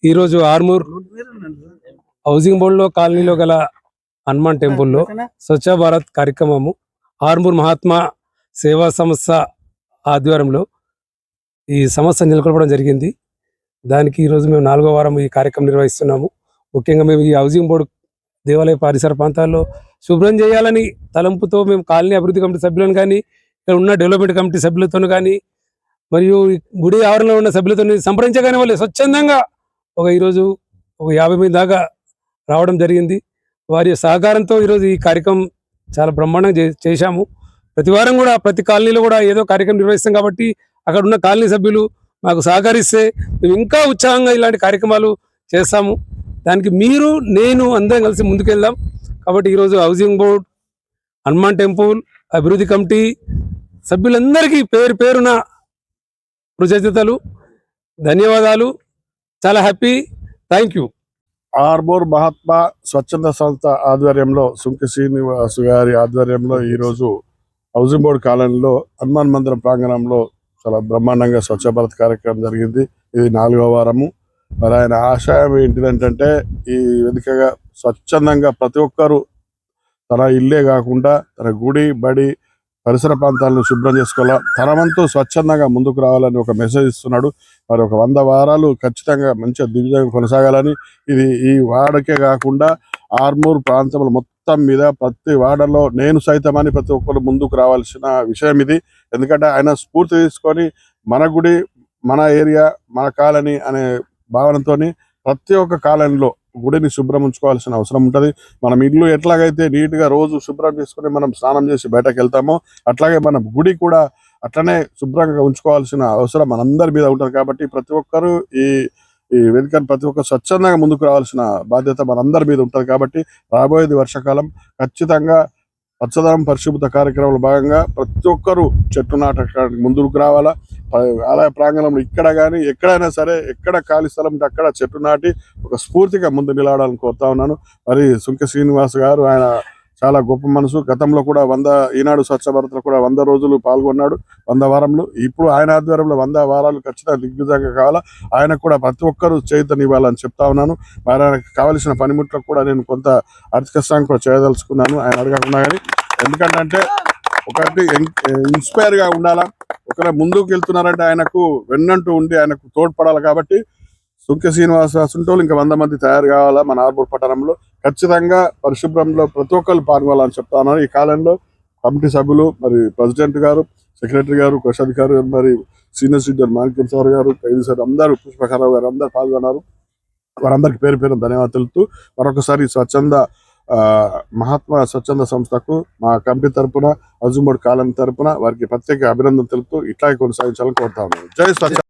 ఈరోజు ఆర్మూర్ హౌసింగ్ బోర్డులో కాలనీలో గల హనుమాన్ టెంపుల్లో స్వచ్ఛ భారత్ కార్యక్రమము ఆర్మూర్ మహాత్మా సేవా సంస్థ ఆధ్వర్యంలో ఈ సంస్థ నెలకొల్పడం జరిగింది. దానికి ఈరోజు మేము 4వ వారం ఈ కార్యక్రమం నిర్వహిస్తున్నాము. ముఖ్యంగా మేము ఈ హౌసింగ్ బోర్డు దేవాలయ పరిసర ప్రాంతాల్లో శుభ్రం చేయాలని తలంపుతో మేము కాలనీ అభివృద్ధి కమిటీ సభ్యులను కానీ ఇక్కడ ఉన్న డెవలప్మెంట్ కమిటీ సభ్యులతో కానీ మరియు గుడి ఆవరణలో ఉన్న సభ్యులతో సంప్రదించగానే వాళ్ళు స్వచ్ఛందంగా ఈరోజు 50 మంది దాకా రావడం జరిగింది. వారి సహకారంతో ఈరోజు ఈ కార్యక్రమం చాలా బ్రహ్మాండంగా చేశాము. ప్రతి వారం కూడా ప్రతి కాలనీలో కూడా ఏదో కార్యక్రమం నిర్వహిస్తాం కాబట్టి అక్కడ ఉన్న కాలనీ సభ్యులు మాకు సహకరిస్తే మేము ఇంకా ఉత్సాహంగా ఇలాంటి కార్యక్రమాలు చేస్తాము. దానికి మీరు నేను అందరం కలిసి ముందుకెళ్దాం. కాబట్టి ఈరోజు హౌసింగ్ బోర్డ్, హనుమాన్ టెంపుల్ అభివృద్ధి కమిటీ సభ్యులందరికీ పేరు పేరున కృతజ్ఞతలు, ధన్యవాదాలు. చాలా happy. Thank you. Armoor Mahatma స్వచ్ఛంద సంస్థ ఆధ్వర్యంలో సుంకి శ్రీనివాస్ గారి ఆధ్వర్యంలో ఈరోజు హౌసింగ్ బోర్డు కాలనీలో హనుమాన్ మందిరం ప్రాంగణంలో చాలా బ్రహ్మాండంగా స్వచ్ఛ భారత్ కార్యక్రమం జరిగింది. ఇది 4వ వారము. మరి ఆయన ఆశయం ఏంటిదంటే ఈ వేదికగా స్వచ్ఛందంగా ప్రతి ఒక్కరూ తన ఇల్లే కాకుండా తన గుడి బడి పరిసర ప్రాంతాలను శుభ్రం చేసుకోవాలా, తన వంతు స్వచ్ఛందంగా ముందుకు రావాలని ఒక మెసేజ్ ఇస్తున్నాడు. మరి ఒక 100 వారాలు ఖచ్చితంగా మంచిగా దిగ్విజయంగా కొనసాగాలని, ఇది ఈ వాడకే కాకుండా ఆర్మూర్ ప్రాంతంలో మొత్తం మీద ప్రతి వాడలో నేను సైతమని ప్రతి ఒక్కరు ముందుకు రావాల్సిన విషయం ఇది. ఎందుకంటే ఆయన స్ఫూర్తి తీసుకొని మన గుడి, మన ఏరియా, మన కాలనీ అనే భావనతోని ప్రతి ఒక్క కాలనీలో గుడిని శుభ్రం ఉంచుకోవాల్సిన అవసరం ఉంటుంది. మనం ఇల్లు ఎట్లాగైతే నీట్గా రోజు శుభ్రం చేసుకుని మనం స్నానం చేసి బయటకు వెళ్తామో అట్లాగే మన గుడి కూడా అట్లనే శుభ్రంగా ఉంచుకోవాల్సిన అవసరం మనందరి మీద ఉంటుంది. కాబట్టి ప్రతి ఒక్కరూ ఈ వేదికను ప్రతి ఒక్కరు స్వచ్ఛందంగా ముందుకు రావాల్సిన బాధ్యత మనందరి మీద ఉంటుంది. కాబట్టి రాబోయేది వర్షాకాలం, ఖచ్చితంగా పచ్చదనం పరిశుభ్రత కార్యక్రమంలో భాగంగా ప్రతి ఒక్కరూ చెట్టు నాటడానికి ముందుకు రావాలా. ఆలయ ప్రాంగణంలో ఇక్కడ కానీ ఎక్కడైనా సరే ఎక్కడ ఖాళీ స్థలం ఉంటే అక్కడ చెట్టు నాటి ఒక స్ఫూర్తిగా ముందు నిలబడాలని కోరుతా ఉన్నాను. మరి సుంకి శ్రీనివాస్ గారు ఆయన చాలా గొప్ప మనసు. గతంలో కూడా ఈనాడు స్వచ్ఛ భారత్లో కూడా 100 రోజులు పాల్గొన్నాడు, 100 వారంలో. ఇప్పుడు ఆయన ఆధ్వర్యంలో 100 వారాలు ఖచ్చితంగా దిగ్విజయంగా కావాలా. ఆయనకు కూడా ప్రతి ఒక్కరూ చైతన్యవ్వాలని చెప్తా ఉన్నాను. మరి ఆయనకు కావలసిన పనిముట్లకు కూడా నేను కొంత ఆర్థిక సాయం కూడా చేయదలుచుకున్నాను ఆయన అడగకుండా. కానీ ఎందుకంటే ఒకటి ఇన్స్పైర్గా ఉండాలా, ఒకవేళ ముందుకు వెళ్తున్నారంటే ఆయనకు వెన్నంటూ ఉండి ఆయనకు తోడ్పడాలి. కాబట్టి సుంకి శ్రీనివాస ఉంటూ ఇంకా 100 మంది తయారు కావాలా మన ఆర్మూర్ పట్టణంలో. ఖచ్చితంగా పరిశుభ్రంలో ప్రతి ఒక్కరు పాల్గొనాలని చెప్తా ఉన్నారు. ఈ కాలంలో కమిటీ సభ్యులు, మరి ప్రెసిడెంట్ గారు, సెక్రటరీ గారు, కోశాధికారి, మరి సీనియర్ సిటిజన్ మాణిక్యం సార్ గారు, ఖైదీ సార్ అందరూ, పుష్పకరావు గారు అందరూ పాల్గొన్నారు. వారందరికీ పేరు పేరు ధన్యవాదాలు తెలుపుతూ మరొకసారి మహాత్మా స్వచ్ఛంద సంస్థకు మా కమిటీ తరపున, హౌసింగ్ బోర్డు కాలనీ తరపున వారికి ప్రత్యేక అభినందన తెలుపుతూ ఇట్లాగే కొనసాగించాలని కోరుతా ఉన్నాను. జై స్వచ్ఛ.